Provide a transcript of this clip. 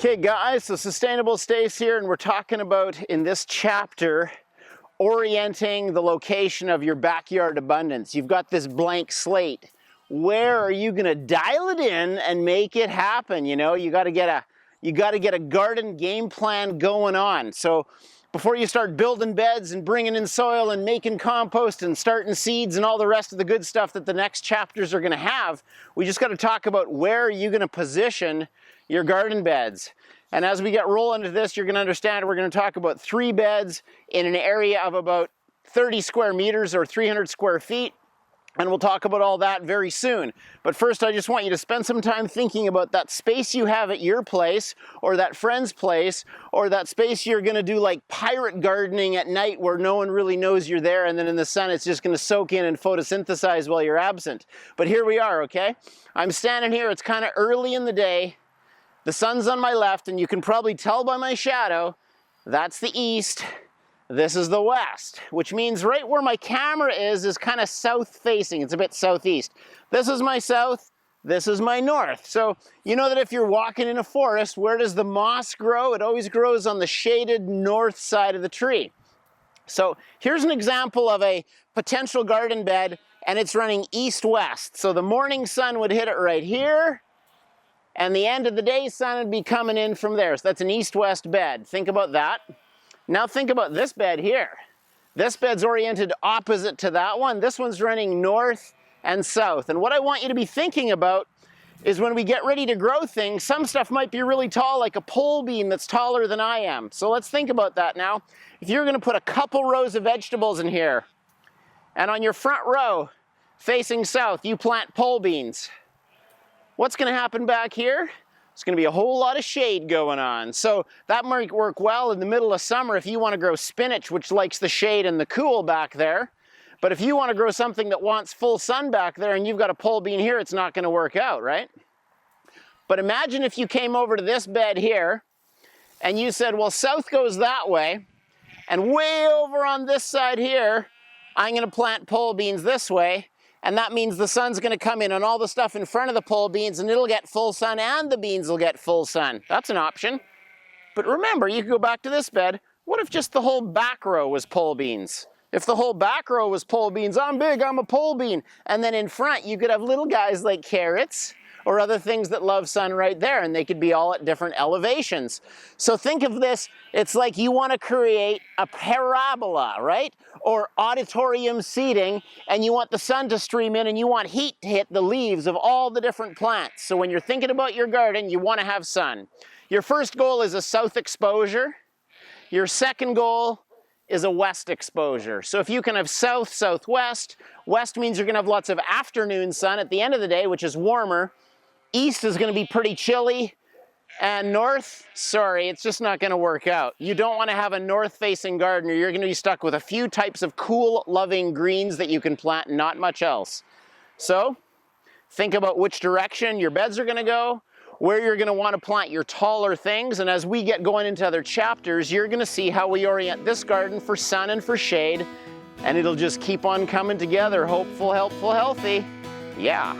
Okay guys, so Sustainable Stace here, and we're talking about, in this chapter, orienting the location of your backyard abundance. You've got this blank slate. Where are you gonna dial it in and make it happen? You know, you gotta get a garden game plan going on. So before you start building beds and bringing in soil and making compost and starting seeds and all the rest of the good stuff that the next chapters are gonna have, we just gotta talk about where are you gonna position your garden beds. And as we get rolling into this, you're gonna understand we're gonna talk about 3 beds in an area of about 30 square meters or 300 square feet. And we'll talk about all that very soon. But first, I just want you to spend some time thinking about that space you have at your place, or that friend's place, or that space you're gonna do like pirate gardening at night where no one really knows you're there, and then in the sun it's just gonna soak in and photosynthesize while you're absent. But here we are, okay? I'm standing here, it's kind of early in the day. The sun's on my left, and you can probably tell by my shadow, that's the east. This is the west, which means right where my camera is kind of south facing. It's a bit southeast. This is my south, this is my north. So you know that if you're walking in a forest, where does the moss grow? It always grows on the shaded north side of the tree. So here's an example of a potential garden bed, and it's running east-west. So the morning sun would hit it right here, and the end of the day sun would be coming in from there. So that's an east-west bed. Think about that. Now think about this bed here. This bed's oriented opposite to that one. This one's running north and south. And what I want you to be thinking about is when we get ready to grow things, some stuff might be really tall, like a pole bean that's taller than I am. So let's think about that now. If you're gonna put a couple rows of vegetables in here, and on your front row, facing south, you plant pole beans, what's gonna happen back here? It's gonna be a whole lot of shade going on. So that might work well in the middle of summer if you wanna grow spinach, which likes the shade and the cool back there. But if you wanna grow something that wants full sun back there and you've got a pole bean here, it's not gonna work out, right? But imagine if you came over to this bed here and you said, well, south goes that way, and way over on this side here, I'm gonna plant pole beans this way. And that means the sun's gonna come in on all the stuff in front of the pole beans, and it'll get full sun and the beans will get full sun. That's an option. But remember, you could go back to this bed. What if just the whole back row was pole beans? If the whole back row was pole beans, I'm big, I'm a pole bean. And then in front, you could have little guys like carrots or other things that love sun right there, and they could be all at different elevations. So think of this, it's like you want to create a parabola, right? Or auditorium seating, and you want the sun to stream in and you want heat to hit the leaves of all the different plants. So when you're thinking about your garden, you want to have sun. Your first goal is a south exposure. Your second goal is a west exposure. So if you can have south, southwest, west means you're going to have lots of afternoon sun at the end of the day, which is warmer. East is going to be pretty chilly, and north, sorry, it's just not going to work out. You don't want to have a north-facing garden, or you're going to be stuck with a few types of cool, loving greens that you can plant and not much else. So think about which direction your beds are going to go, where you're going to want to plant your taller things, and as we get going into other chapters, you're going to see how we orient this garden for sun and for shade, and it'll just keep on coming together. Hopeful, helpful, healthy. Yeah.